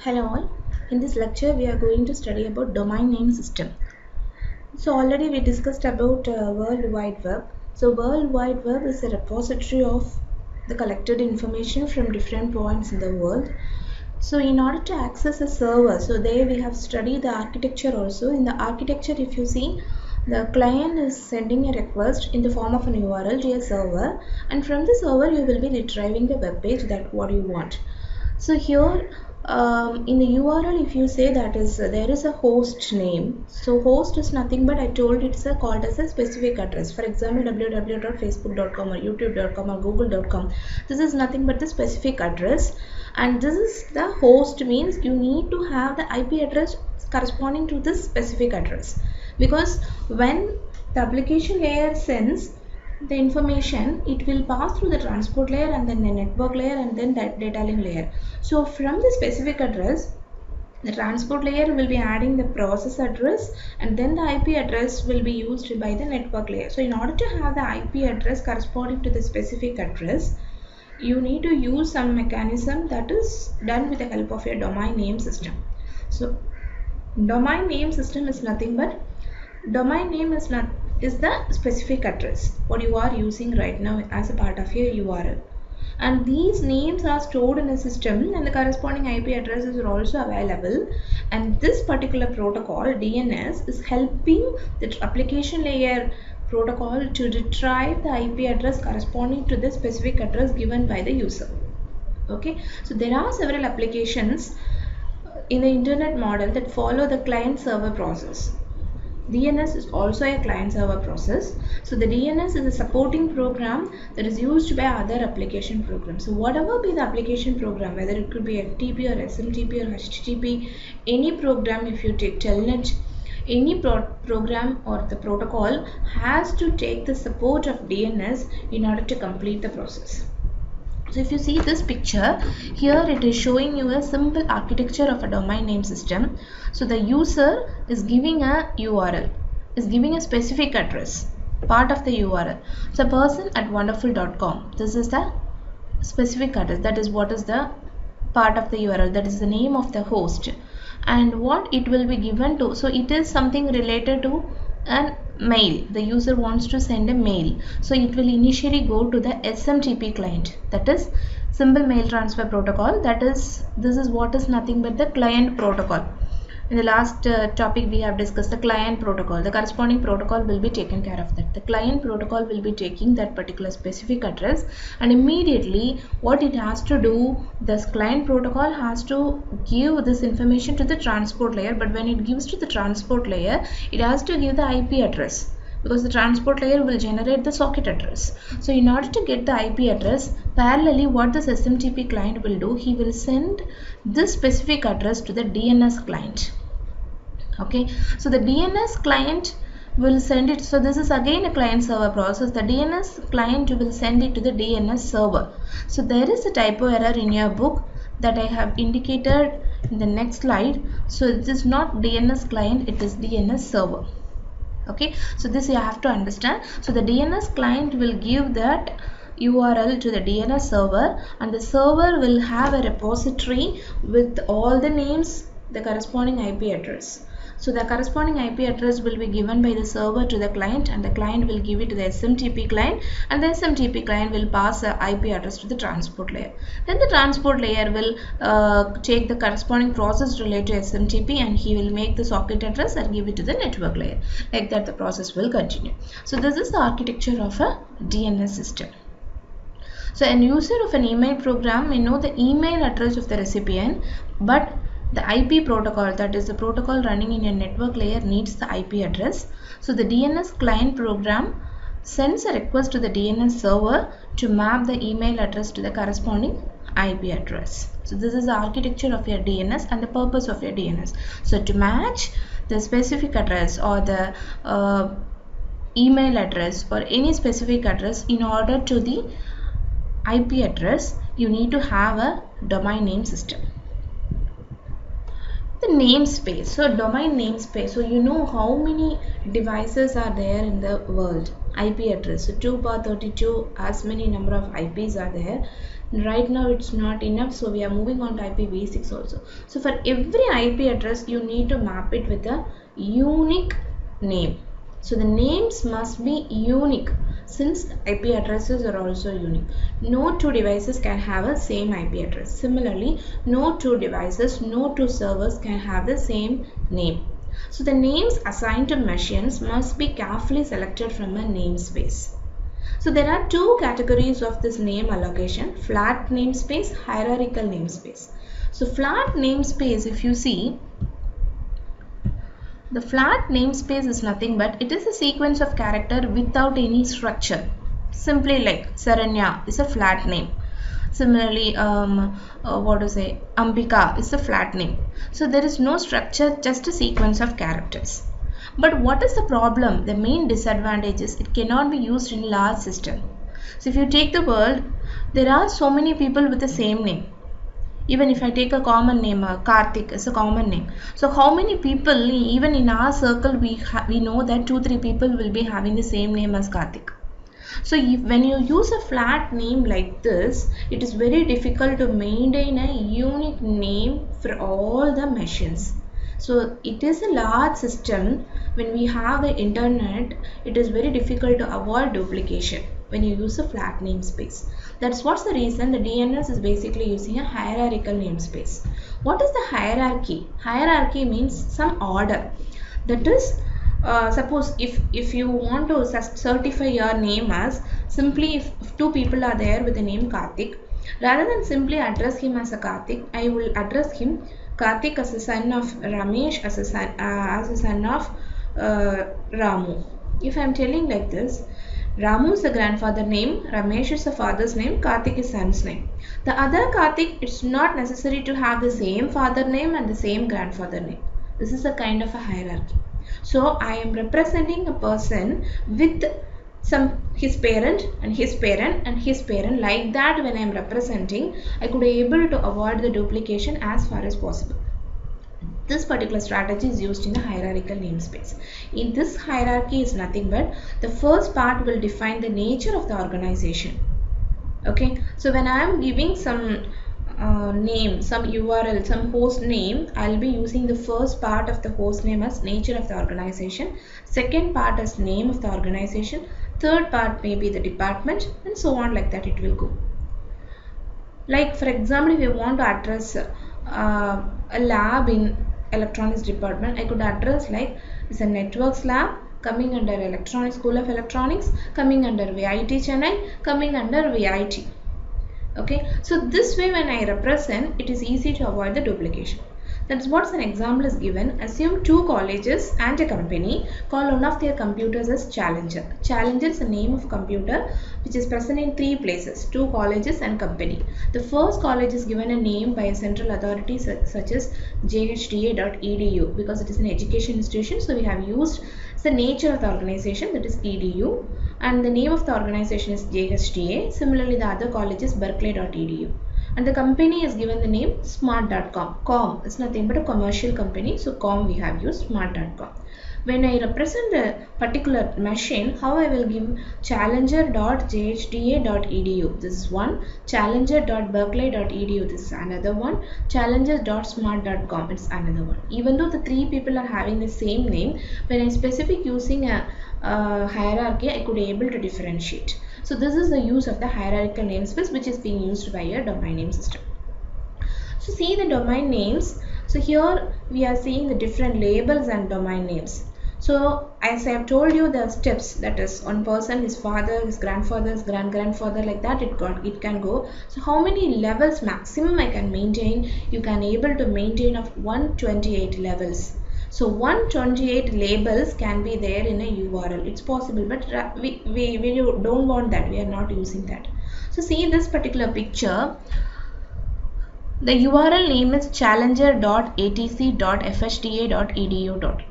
Hello all. In this lecture we are going to study about domain name system. So already we discussed about World Wide Web. So World Wide Web is a repository of the collected information from different points in the world. So in order to access a server, so there we have studied the architecture also. In the architecture, if you see, the client is sending a request in the form of an URL to a server, and from the server you will be retrieving the web page that what you want. So here in the URL, if you say that is there is a host name. So host is nothing but I told it's called as a specific address. For example, www.facebook.com or youtube.com or google.com. This is nothing but the specific address, and this is the host means you need to have the IP address corresponding to this specific address, because when the application layer sends the information, it will pass through the transport layer and then the network layer and then that data link layer. So from the specific address, the transport layer will be adding the process address, and then the IP address will be used by the network layer. So in order to have the IP address corresponding to the specific address, you need to use some mechanism that is done with the help of your domain name system. So domain name system is nothing but domain name is the specific address what you are using right now as a part of your URL, and these names are stored in a system and the corresponding IP addresses are also available, and this particular protocol DNS is helping the application layer protocol to retrieve the IP address corresponding to the specific address given by the user. Okay, so there are several applications in the internet model that follow the client server process. DNS is also a client server process. So the DNS is a supporting program that is used by other application programs. So whatever be the application program, whether it could be FTP or SMTP or HTTP, any program, if you take Telnet, any program or the protocol has to take the support of DNS in order to complete the process. So if you see this picture, here it is showing you a simple architecture of a domain name system. So the user is giving a URL, is giving a specific address, part of the URL. So person at wonderful.com, this is the specific address, that is what is the part of the URL, that is the name of the host, and what it will be given to. So it is something related to an mail. The user wants to send a mail, so it will initially go to the SMTP client, that is simple mail transfer protocol. That is, this is what is nothing but the client protocol. In the last topic we have discussed the client protocol. The corresponding protocol will be taken care of that. The client protocol will be taking that particular specific address, and immediately what it has to do, this client protocol has to give this information to the transport layer, but when it gives to the transport layer, it has to give the IP address, because the transport layer will generate the socket address. So in order to get the IP address, parallelly what this SMTP client will do, he will send this specific address to the DNS client. Okay, so the DNS client will send it. So this is again a client server process. The DNS client will send it to the DNS server. So there is a typo error in your book that I have indicated in the next slide. So it is not DNS client, it is DNS server. Okay, so this you have to understand. So the DNS client will give that URL to the DNS server, and the server will have a repository with all the names, the corresponding IP address. So the corresponding IP address will be given by the server to the client, and the client will give it to the SMTP client, and the SMTP client will pass the IP address to the transport layer. Then the transport layer will take the corresponding process related to SMTP, and he will make the socket address and give it to the network layer. Like that the process will continue. So this is the architecture of a DNS system. So an user of an email program may know the email address of the recipient, but the IP protocol, that is the protocol running in a network layer, needs the IP address. So the DNS client program sends a request to the DNS server to map the email address to the corresponding IP address. So this is the architecture of your DNS and the purpose of your DNS. So to match the specific address or the email address or any specific address in order to the IP address, you need to have a domain name system. The namespace, so domain namespace, so you know how many devices are there in the world. IP address, so 2 bar 32, as many number of IPs are there. Right now it's not enough, so we are moving on to IPv6 also. So for every IP address you need to map it with a unique name. So the names must be unique, since IP addresses are also unique. No two devices can have a same IP address. Similarly, no two devices, no two servers can have the same name. So the names assigned to machines must be carefully selected from a namespace. So there are two categories of this name allocation: flat namespace, hierarchical namespace. So flat namespace, if you see, the flat namespace is nothing but it is a sequence of character without any structure. Simply like Saranya is a flat name. Similarly, Ambika is a flat name. So there is no structure, just a sequence of characters. But what is the problem? The main disadvantage is it cannot be used in large system. So if you take the world, there are so many people with the same name. Even if I take a common name, Karthik is a common name. So how many people, even in our circle, we know that 2-3 people will be having the same name as Karthik. So when you use a flat name like this, it is very difficult to maintain a unique name for all the machines. So it is a large system. When we have the internet, it is very difficult to avoid duplication when you use a flat namespace. That's what's the reason the DNS is basically using a hierarchical namespace. What is the hierarchy? Hierarchy means some order. That is, suppose if you want to certify your name as, simply if two people are there with the name Karthik, rather than simply address him as a Karthik, I will address him Karthik as a son of Ramesh, as a son of Ramu. If I am telling like this, Ramu is the grandfather name, Ramesh is the father's name, Karthik is son's name. The other Karthik, it's not necessary to have the same father name and the same grandfather name. This is a kind of a hierarchy. So I am representing a person with his parent and his parent and his parent. Like that, when I am representing, I could be able to avoid the duplication as far as possible. This particular strategy is used in the hierarchical namespace. In this hierarchy is nothing but the first part will define the nature of the organization. Okay, so when I am giving some name, some URL, some host name, I'll be using the first part of the host name as nature of the organization, second part as name of the organization, third part may be the department, and so on, like that it will go. Like for example, if you want to address a lab in electronics department, I could address like it's a networks lab coming under Electronics School of Electronics, coming under VIT Chennai, coming under VIT. Okay, so this way when I represent, it is easy to avoid the duplication. That's what an example is given. Assume two colleges and a company. Call one of their computers as Challenger. Challenger is the name of computer which is present in 3 places, 2 colleges and company. The first college is given a name by a central authority such as jhda.edu because it is an education institution. So we have used the nature of the organization, that is edu, and the name of the organization is JHDA. Similarly, the other college is berkeley.edu. And the company is given the name smart.com. Com is nothing but a commercial company, so com we have used smart.com. When I represent a particular machine, how I will give challenger.jhda.edu, this is one, challenger.berkeley.edu, this is another one, challenger.smart.com, it's another one. Even though the 3 people are having the same name, when I specific using a hierarchy, I could be able to differentiate. So this is the use of the hierarchical namespace which is being used by a domain name system. So see the domain names. So here we are seeing the different labels and domain names. So as I have told you the steps, that is one person, his father, his grandfather, his grand-grandfather, like that it can go. So how many levels maximum I can maintain? You can able to maintain of 128 levels. So 128 labels can be there in a URL. It's possible, but we don't want that. We are not using that. So see this particular picture. The URL name is challenger.atc.fhda.edu.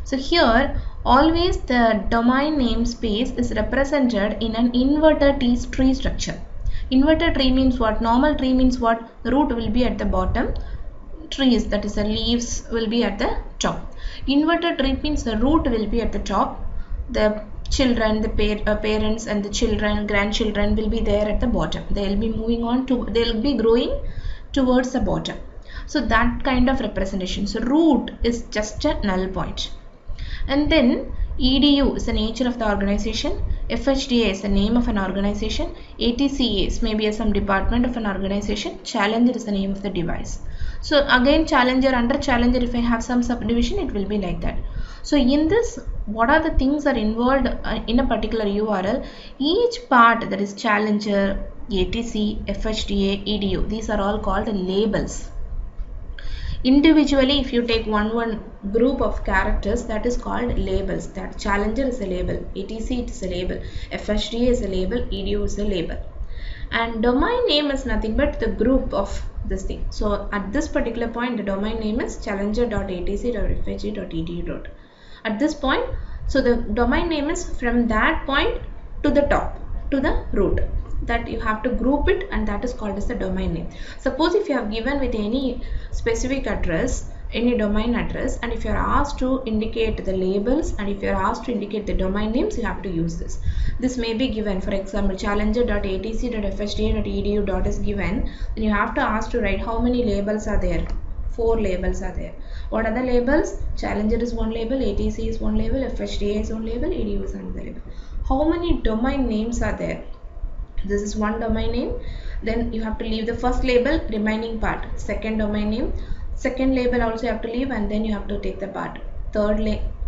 So here always the domain namespace is represented in an inverted tree structure. Inverted tree means what? Normal tree means what? The root will be at the bottom. Trees, that is the leaves, will be at the top. Inverted tree means the root will be at the top, the children, the parents and the children, grandchildren will be there at the bottom. They will be moving on to, they will be growing towards the bottom. So that kind of representation. So root is just a null point. And then EDU is the nature of the organization. FHDA is the name of an organization. ATCA is maybe some department of an organization. Challenger is the name of the device. So again, Challenger, under Challenger, if I have some subdivision, it will be like that. So in this, what are the things that are involved in a particular URL? Each part, that is Challenger, ATC, FHDA, EDU, these are all called labels. Individually, if you take one group of characters, that is called labels. That Challenger is a label, ATC is a label, FHDA is a label, EDU is a label. And domain name is nothing but the group of this thing. So at this particular point, the domain name is challenger.atc.fhd.edu. At this point, so the domain name is from that point to the top, to the root. That you have to group it, and that is called as the domain name. Suppose if you have given with any specific address, any domain address, and if you are asked to indicate the labels, and if you are asked to indicate the domain names, you have to use this. This may be given, for example, challenger.atc.fhda.edu is given, then you have to ask to write how many labels are there. 4 labels are there. What are the labels? Challenger is one label, ATC is one label, FHDA is one label, EDU is another label. How many domain names are there? This is one domain name. Then you have to leave the first label, remaining part. Second domain name, second label also you have to leave, and then you have to take the part. Third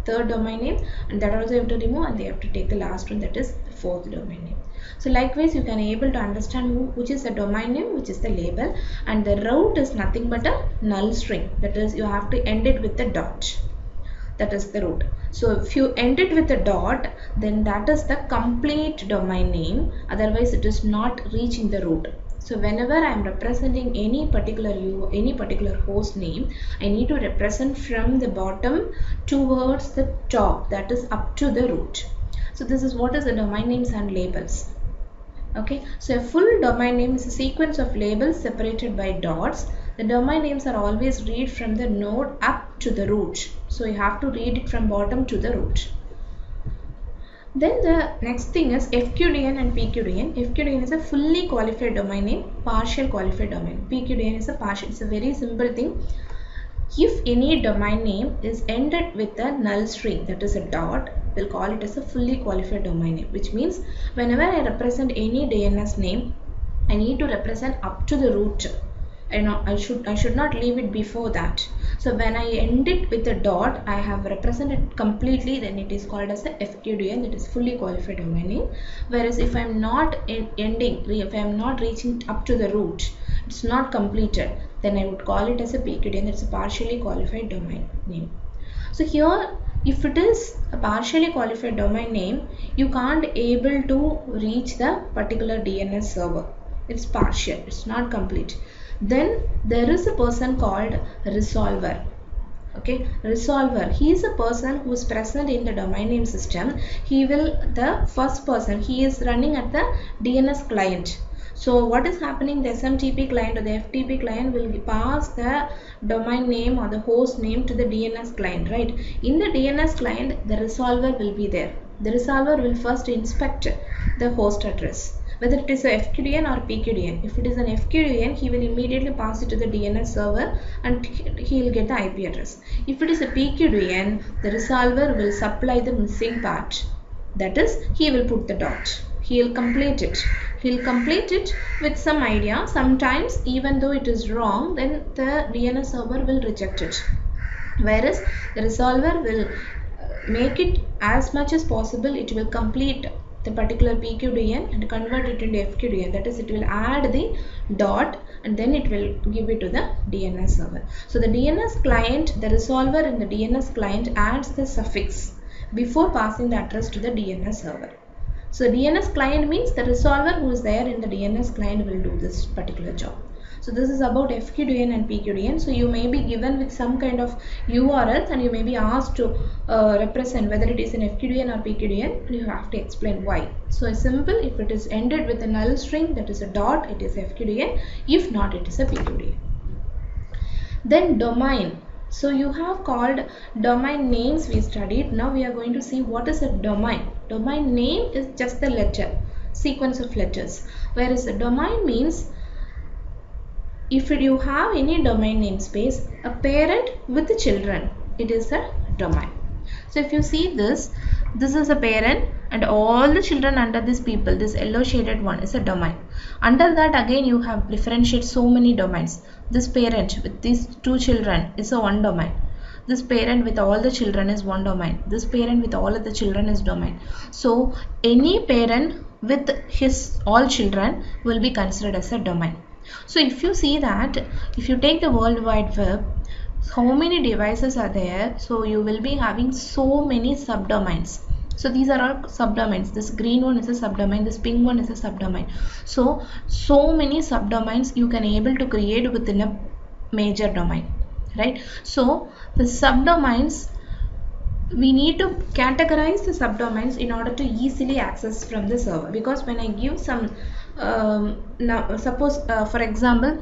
domain name, and that also you have to remove, and they have to take the last one, that is the fourth domain name. So likewise, you can able to understand which is the domain name, which is the label, and the route is nothing but a null string. That is, you have to end it with the dot. That is the root. So if you end it with a dot, then that is the complete domain name. Otherwise, it is not reaching the root. So whenever I am representing any particular host name, I need to represent from the bottom towards the top, that is up to the root. So this is what is the domain names and labels. Okay, so a full domain name is a sequence of labels separated by dots. The domain names are always read from the node up to the root. So you have to read it from bottom to the root. Then the next thing is FQDN and PQDN. FQDN is a fully qualified domain name, partial qualified domain. PQDN is a partial. It's a very simple thing. If any domain name is ended with a null string, that is a dot, we'll call it as a fully qualified domain name, which means whenever I represent any DNS name, I need to represent up to the root. I should not leave it before that. So when I end it with a dot, I have represented completely, then it is called as a FQDN, that is fully qualified domain name. Whereas if I am not if I am not reaching up to the root, it's not completed, then I would call it as a PQDN, that's a partially qualified domain name. So here, if it is a partially qualified domain name, you can't able to reach the particular DNS server. It's partial, it's not complete. Then there is a person called resolver. Okay, resolver, he is a person who is present in the domain name system. The first person, he is running at the DNS client. So what is happening, the SMTP client or the FTP client will pass the domain name or the host name to the DNS client, right? In the DNS client, the resolver will be there. The resolver will first inspect the host address, whether it is a FQDN or PQDN. If it is an FQDN, he will immediately pass it to the DNS server and he will get the IP address. If it is a PQDN, the resolver will supply the missing part. That is, he will put the dot. He will complete it. He will complete it with some idea. Sometimes, even though it is wrong, then the DNS server will reject it. Whereas the resolver will make it as much as possible. It will complete the particular PQDN and convert it into FQDN. That is, it will add the dot and then it will give it to the DNS server. So the DNS client, the resolver in the DNS client adds the suffix before passing the address to the DNS server. So DNS client means the resolver who is there in the DNS client will do this particular job. So this is about FQDN and PQDN. So you may be given with some kind of URLs and you may be asked to represent whether it is an FQDN or PQDN, and you have to explain why. So it's simple, if it is ended with a null string, that is a dot, it is FQDN. If not, it is a PQDN. Then domain. So you have called domain names we studied. Now we are going to see what is a domain. Domain name is just the letter, sequence of letters. Whereas a domain means if you have any domain namespace, a parent with the children, it is a domain. So if you see this is a parent and all the children under this people, this yellow shaded one is a domain. Under that again you have differentiate so many domains. This parent with these two children is a one domain. This parent with all the children is one domain. This parent with all of the children is domain. So any parent with his all children will be considered as a domain. So if you see that, if you take the World Wide Web, how many devices are there? So you will be having so many subdomains. So these are all subdomains. This green one is a subdomain, this pink one is a subdomain. So many subdomains you can able to create within a major domain, right? So the subdomains, we need to categorize the subdomains in order to easily access from the server, because when I give some now suppose for example,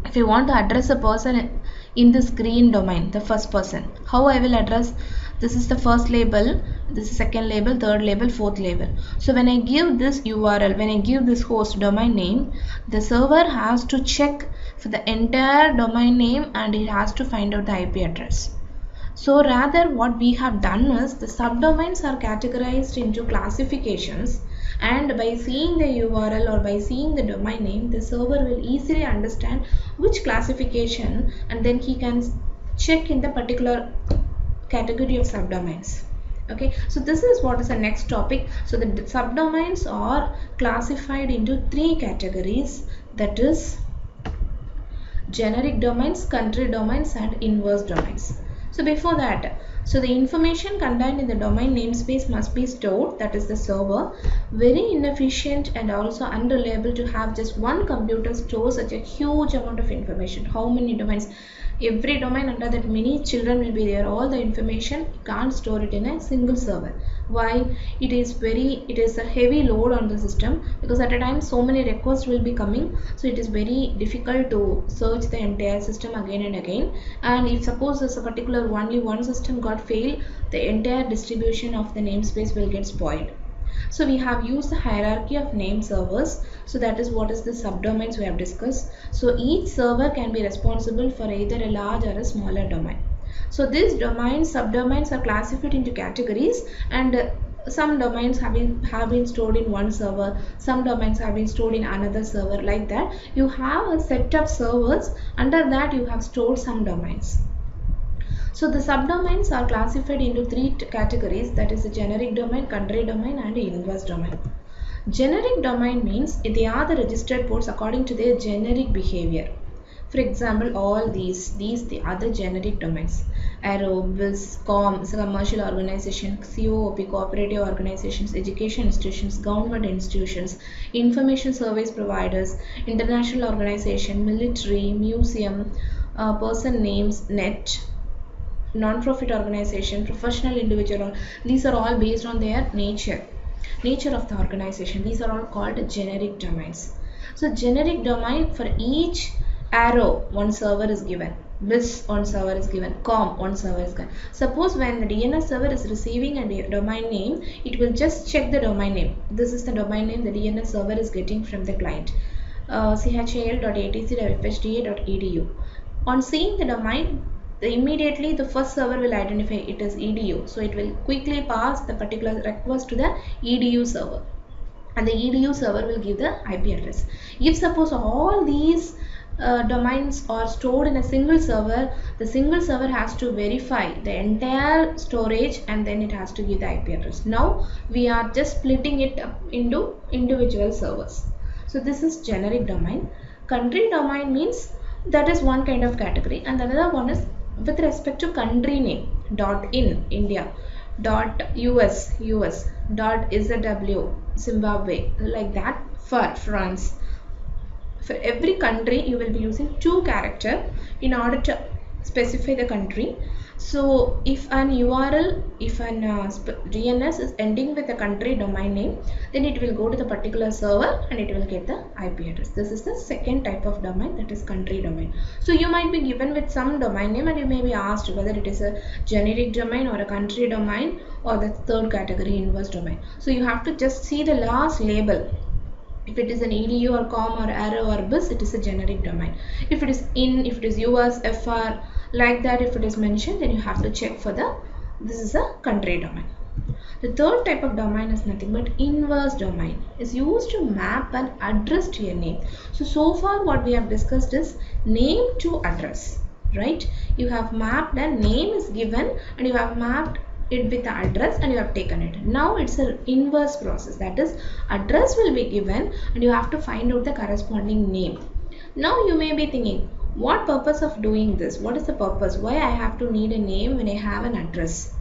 if you want to address a person in this green domain, the first person, how I will address, this is the first label, this is second label, third label, fourth label. So when I give this URL, when I give this host domain name, the server has to check for the entire domain name and it has to find out the IP address. So rather what we have done is the subdomains are categorized into classifications, and by seeing the URL or by seeing the domain name, the server will easily understand which classification and then he can check in the particular category of subdomains. Okay, so this is what is the next topic. So the subdomains are classified into three categories, that is generic domains, country domains and inverse domains. So before that, so the information contained in the domain namespace must be stored, that is the server. Very inefficient and also unreliable to have just one computer store such a huge amount of information. How many domains? Every domain under that many children will be there. All the information you can't store it in a single server. Why? It is a heavy load on the system, because at a time so many requests will be coming, so it is very difficult to search the entire system again and again. And if suppose there's a particular only one system got failed, the entire distribution of the namespace will get spoiled. So we have used the hierarchy of name servers. So that is what is the subdomains we have discussed. So each server can be responsible for either a large or a smaller domain. So these domains, subdomains are classified into categories, and some domains have been stored in one server, some domains have been stored in another server. Like that, you have a set of servers, under that you have stored some domains. So the subdomains are classified into three categories, that is the generic domain, country domain and inverse domain. Generic domain means they are the registered ports according to their generic behavior. For example, all these the other generic domains. Arrow, BIS, COM is a commercial organization, COOP, cooperative organizations, education institutions, government institutions, information service providers, international organization, military, museum, person names, net, non-profit organization, professional individual. These are all based on their nature of the organization. These are all called generic domains. So generic domain, for each arrow one server is given, BIS one server is given, COM one server is given. Suppose when the DNS server is receiving a domain name, it will just check the domain name. This is the domain name the DNS server is getting from the client, chal.atc.fhda.edu. On seeing the domain, immediately the first server will identify it as edu, so it will quickly pass the particular request to the edu server, and the edu server will give the IP address. If suppose all these domains are stored in a single server, the single server has to verify the entire storage and then it has to give the IP address. Now we are just splitting it up into individual servers. So this is generic domain. Country domain means that is one kind of category, and another one is with respect to country name, .in India, .us US, .zw Zimbabwe, like that. For France, for every country you will be using two characters in order to specify the country. So if an URL, if an DNS is ending with a country domain name, then it will go to the particular server and it will get the IP address. This is the second type of domain, that is country domain. So you might be given with some domain name and you may be asked whether it is a generic domain or a country domain or the third category, inverse domain. So you have to just see the last label. If it is an edu or com or arrow or bis, it is a generic domain. If it is in, if it is US, FR, like that, if it is mentioned, then you have to check for this is a country domain. The third type of domain is nothing but inverse domain. Is used to map an address to a name. So far what we have discussed is name to address, right? You have mapped a name is given and you have mapped it with the address and you have taken it. Now it's an inverse process, that is address will be given and you have to find out the corresponding name. Now you may be thinking, what purpose of doing this? What is the purpose? Why I have to need a name when I have an address?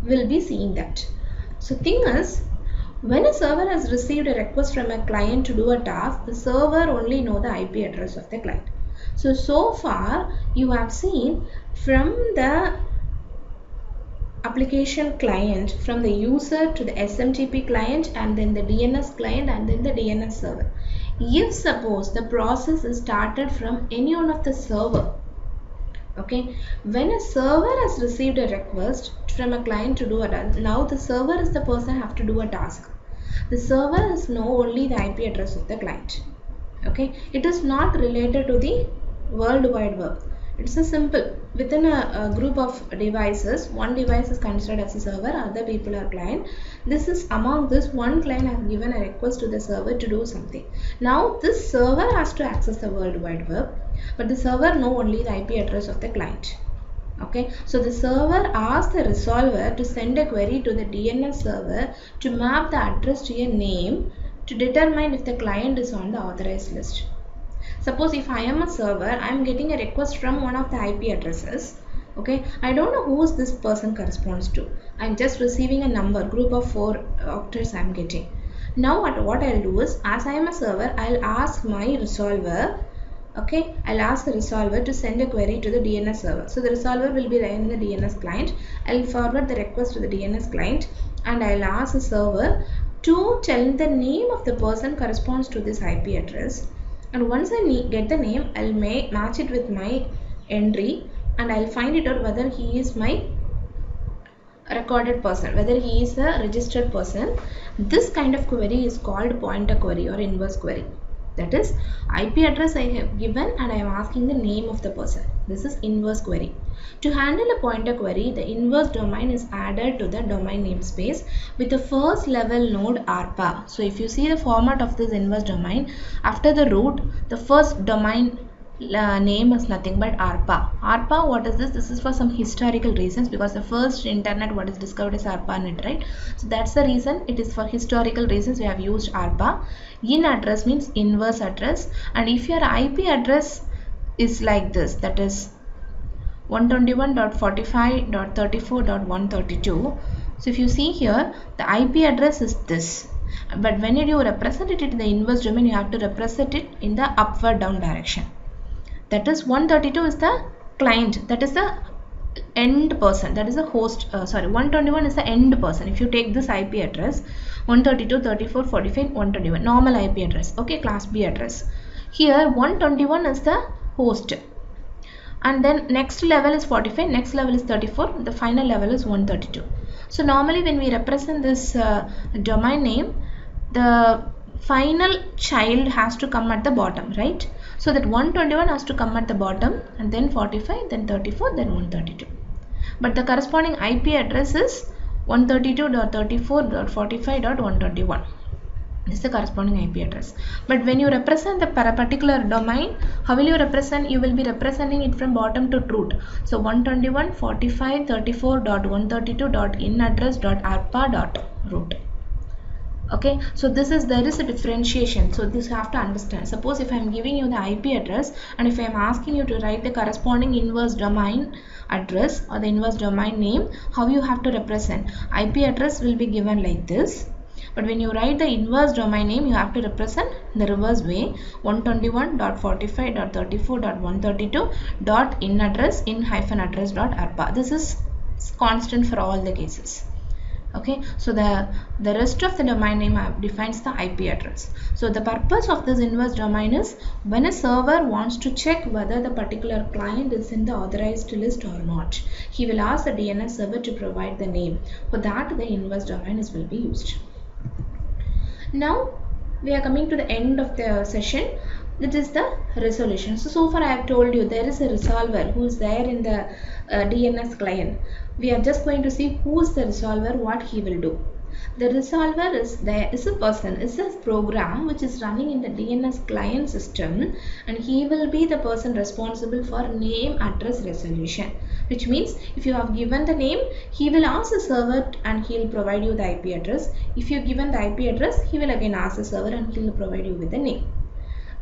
We'll be seeing that. So thing is, when a server has received a request from a client to do a task, the server only know the IP address of the client. So far you have seen from the application client, from the user to the SMTP client and then the DNS client and then the DNS server. If suppose the process is started from any one of the server, okay, when a server has received a request from a client to do a task, now the server is the person have to do a task. The server has know only the IP address of the client. Okay, it is not related to the World Wide Web. It's a simple, within a group of devices, one device is considered as a server, other people are client. This is among this, one client has given a request to the server to do something. Now this server has to access the World Wide Web, but the server know only the IP address of the client. Okay, so the server asks the resolver to send a query to the DNS server to map the address to a name to determine if the client is on the authorized list. Suppose if I am a server, I am getting a request from one of the IP addresses. Okay, I don't know who this person corresponds to. I am just receiving a number, group of 4 octets I am getting. Now what I'll do is, as I am a server, I'll ask my resolver. Okay, I'll ask the resolver to send a query to the DNS server. So the resolver will be running the DNS client. I'll forward the request to the DNS client and I'll ask the server to tell the name of the person corresponds to this IP address. And once I get the name, I'll match it with my entry and I'll find it out whether he is my recorded person, whether he is a registered person. This kind of query is called pointer query or inverse query. That is, IP address I have given and I am asking the name of the person. This is inverse query. To handle a pointer query, the inverse domain is added to the domain namespace with the first level node ARPA. So if you see the format of this inverse domain, after the root, the first domain name is nothing but ARPA. ARPA, what is this? This is for some historical reasons, because the first internet what is discovered is ARPANET, right? So that's the reason, it is for historical reasons we have used ARPA. In address means inverse address, and if your IP address is like this, that is 121.45.34.132. So if you see here, the IP address is this, but when you represent it in the inverse domain, you have to represent it in the upward down direction. That is 132 is the client, that is the end person, that is the host, 121 is the end person. If you take this IP address 132, 34, 45, 121, normal IP address, okay, class B address. Here 121 is the host, and then next level is 45, next level is 34, the final level is 132. So normally when we represent this domain name, the final child has to come at the bottom, right? So that 121 has to come at the bottom, and then 45, then 34, then 132. But the corresponding IP address is 132.34.45.121. This is the corresponding IP address. But when you represent the particular domain, how will you represent? You will be representing it from bottom to root. So 121.45.34.132.inaddress.arpa.root. Okay, so there is a differentiation. So this you have to understand. Suppose if I am giving you the IP address and if I am asking you to write the corresponding inverse domain address or the inverse domain name, how you have to represent? IP address will be given like this. But when you write the inverse domain name, you have to represent the reverse way. 121.45.34.132 .in address This is constant for all the cases. Okay, so the rest of the domain name defines the IP address. So the purpose of this inverse domain is when a server wants to check whether the particular client is in the authorized list or not, he will ask the DNS server to provide the name. For that, the inverse domain will be used. Now we are coming to the end of the session. That is the resolution. So far I have told you there is a resolver who is there in the DNS client. We are just going to see who is the resolver, what he will do. The resolver is a person, is a program which is running in the DNS client system, and he will be the person responsible for name address resolution. Which means if you have given the name, he will ask the server and he will provide you the IP address. If you have given the IP address, he will again ask the server and he will provide you with the name.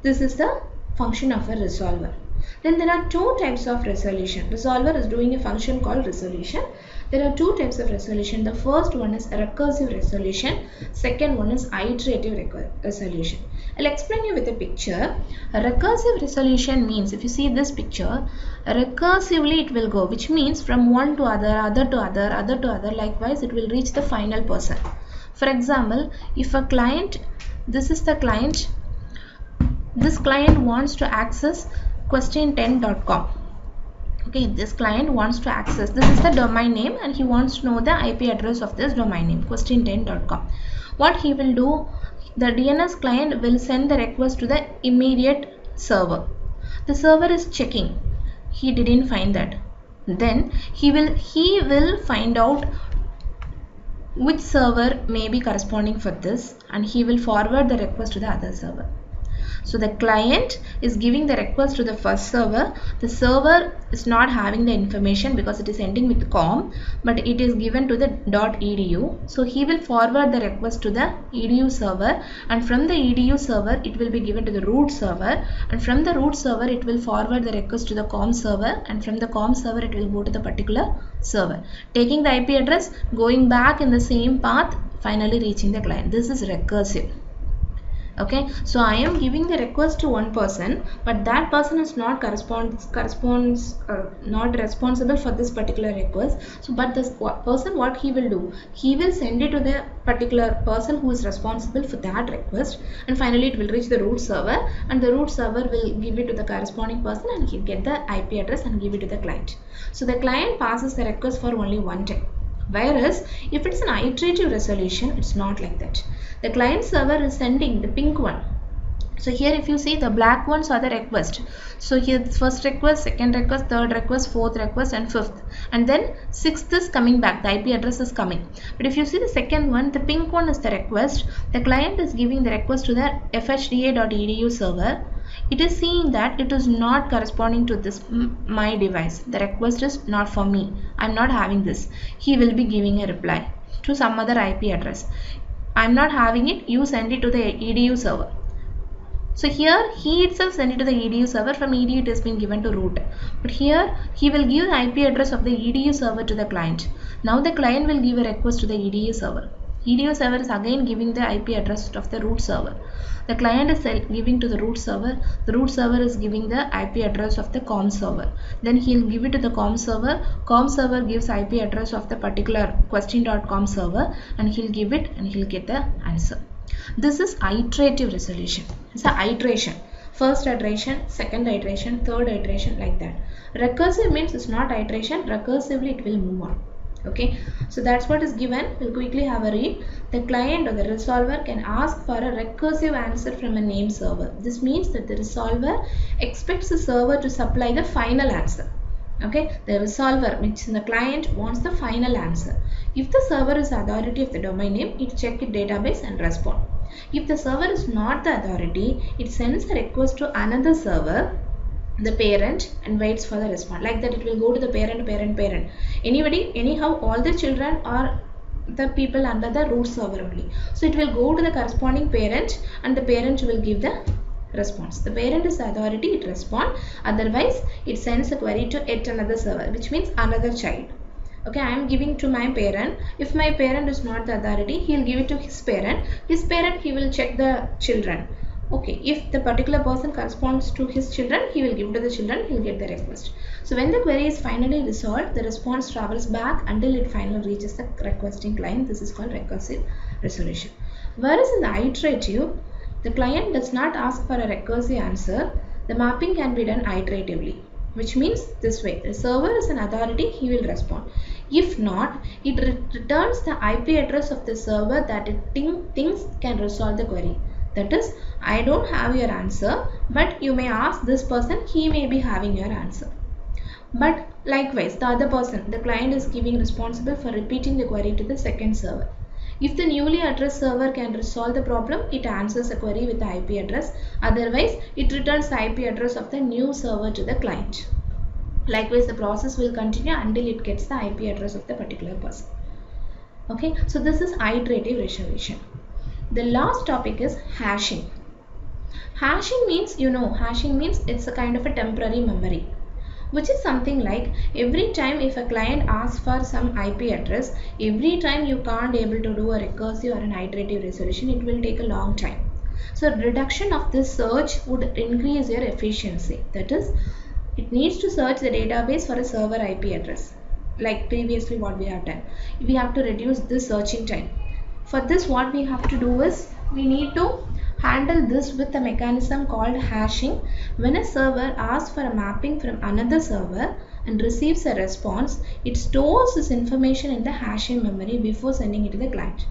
This is the function of a resolver. Then there are two types of resolution. Resolver is doing a function called resolution. There are two types of resolution. The first one is recursive resolution. Second one is iterative resolution. I'll explain you with a picture. A recursive resolution means, if you see this picture, recursively it will go, which means from one to other, other to other, other to other. Likewise, it will reach the final person. For example, if a client, this is the client, this client wants to access question10.com. Okay, this client wants to access, this is the domain name, and he wants to know the IP address of this domain name, question10.com. What he will do, the DNS client will send the request to the immediate server. The server is checking, he didn't find that. Then he will find out which server may be corresponding for this, and he will forward the request to the other server. So the client is giving the request to the first server. The server is not having the information because it is ending with com, but it is given to the .edu. So he will forward the request to the edu server, and from the edu server it will be given to the root server, and from the root server it will forward the request to the com server, and from the com server it will go to the particular server, taking the IP address, going back in the same path, finally reaching the client. This is recursive. Okay, so I am giving the request to one person, but that person is not not responsible for this particular request. So but this person, what he will do, he will send it to the particular person who is responsible for that request, and finally it will reach the root server, and the root server will give it to the corresponding person, and he'll get the IP address and give it to the client. So the client passes the request for only one time. Whereas if it's an iterative resolution, it's not like that. The client server is sending the pink one. So here if you see, the black ones are the request. So here first request, second request, third request, fourth request, and fifth, and then sixth is coming back, the IP address is coming. But if you see the second one, the pink one is the request. The client is giving the request to the fhda.edu server. It is seeing that it is not corresponding to this my device. The request is not for me. I am not having this. He will be giving a reply to some other IP address. I am not having it. You send it to the edu server. So here he itself sent it to the edu server. From edu it has been given to root. But here he will give the IP address of the edu server to the client. Now the client will give a request to the edu server. edu server is again giving the IP address of the root server. The client is giving to the root server. The root server is giving the IP address of the com server. Then he will give it to the com server. Com server gives IP address of the particular question.com server, and he'll give it and he'll get the answer. This is iterative resolution. It's an iteration. First iteration, second iteration, third iteration, like that. Recursive means it's not iteration. Recursively it will move on. Okay, so that's what is given. We'll quickly have a read. The client or the resolver can ask for a recursive answer from a name server. This means that the resolver expects the server to supply the final answer. Okay, the resolver, which is the client, wants the final answer. If the server is the authority of the domain name, it checks its database and respond. If the server is not the authority, it sends a request to another server, the parent, and waits for the response. Like that, it will go to the parent. Anyhow, all the children are the people under the root server only. So it will go to the corresponding parent, and the parent will give the response. The parent is the authority, it responds. Otherwise, it sends a query to yet another server, which means another child. Okay, I am giving to my parent. If my parent is not the authority, he will give it to his parent. His parent, he will check the children. Okay, if the particular person corresponds to his children, he will give to the children, he will get the request. So when the query is finally resolved, the response travels back until it finally reaches the requesting client. This is called recursive resolution. Whereas in the iterative, the client does not ask for a recursive answer. The mapping can be done iteratively, which means this way: the server is an authority, he will respond. If not, it returns the IP address of the server that it thinks can resolve the query. That is, I don't have your answer, but you may ask this person, he may be having your answer. But likewise, the other person, the client, is giving responsible for repeating the query to the second server. If the newly addressed server can resolve the problem, it answers the query with the IP address. Otherwise, it returns the IP address of the new server to the client. Likewise, the process will continue until it gets the IP address of the particular person. Okay, so this is iterative resolution. The last topic is hashing. Hashing means, hashing means it's a kind of a temporary memory, which is something like every time if a client asks for some IP address, every time you can't able to do a recursive or an iterative resolution, it will take a long time. So reduction of this search would increase your efficiency. That is, it needs to search the database for a server IP address, like previously what we have done. We have to reduce this searching time. For this, what we have to do is we need to handle this with a mechanism called hashing. When a server asks for a mapping from another server and receives a response, it stores this information in the hashing memory before sending it to the client.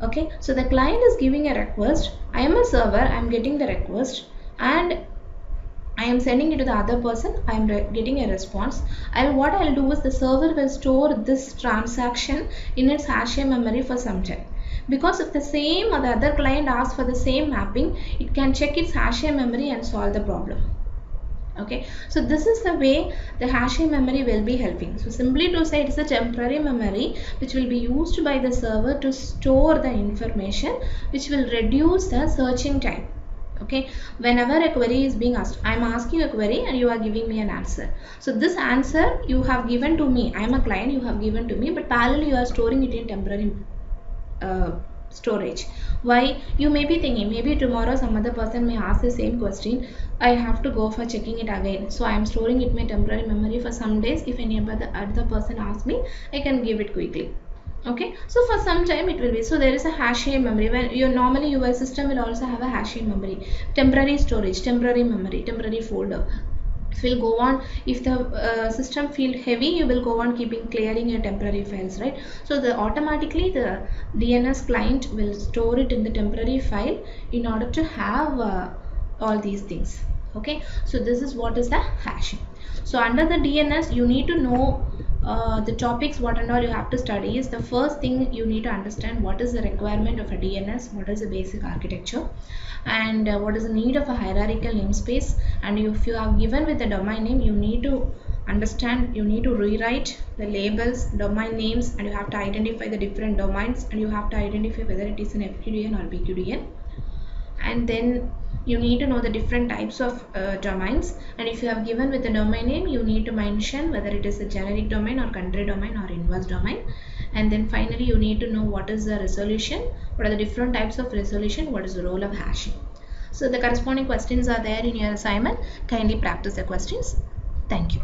Okay, so the client is giving a request. I am a server, I am getting the request, and I am sending it to the other person. I am getting a response. What I will do is the server will store this transaction in its hashing memory for some time. Because if the same or the other client asks for the same mapping, it can check its hashing memory and solve the problem. Okay, so this is the way the hashing memory will be helping. So simply to say, it is a temporary memory which will be used by the server to store the information, which will reduce the searching time. Okay, whenever a query is being asked, I am asking a query and you are giving me an answer. So this answer you have given to me, I am a client, you have given to me, but parallel you are storing it in temporary storage. Why? You may be thinking maybe tomorrow some other person may ask the same question, I have to go for checking it again, so I am storing it in my temporary memory for some days. If any other person asks me, I can give it quickly. Okay, so for some time it will be, so there is a hashing memory. When you normally your system will also have a hashing memory, temporary storage, temporary memory, temporary folder. It will go on, if the system feel heavy, you will go on keeping clearing your temporary files, right? So automatically the DNS client will store it in the temporary file in order to have all these things. Okay, so this is what is the hashing. So under the DNS, you need to know the topics what and all you have to study. Is the first thing you need to understand what is the requirement of a DNS, what is the basic architecture, and what is the need of a hierarchical namespace. And if you are given with a domain name, you need to understand, you need to rewrite the labels, domain names, and you have to identify the different domains, and you have to identify whether it is an FQDN or BQDN. And then you need to know the different types of domains, and if you have given with a domain name, you need to mention whether it is a generic domain or country domain or inverse domain. And then finally you need to know what is the resolution, what are the different types of resolution, what is the role of hashing. So the corresponding questions are there in your assignment. Kindly practice the questions. Thank you.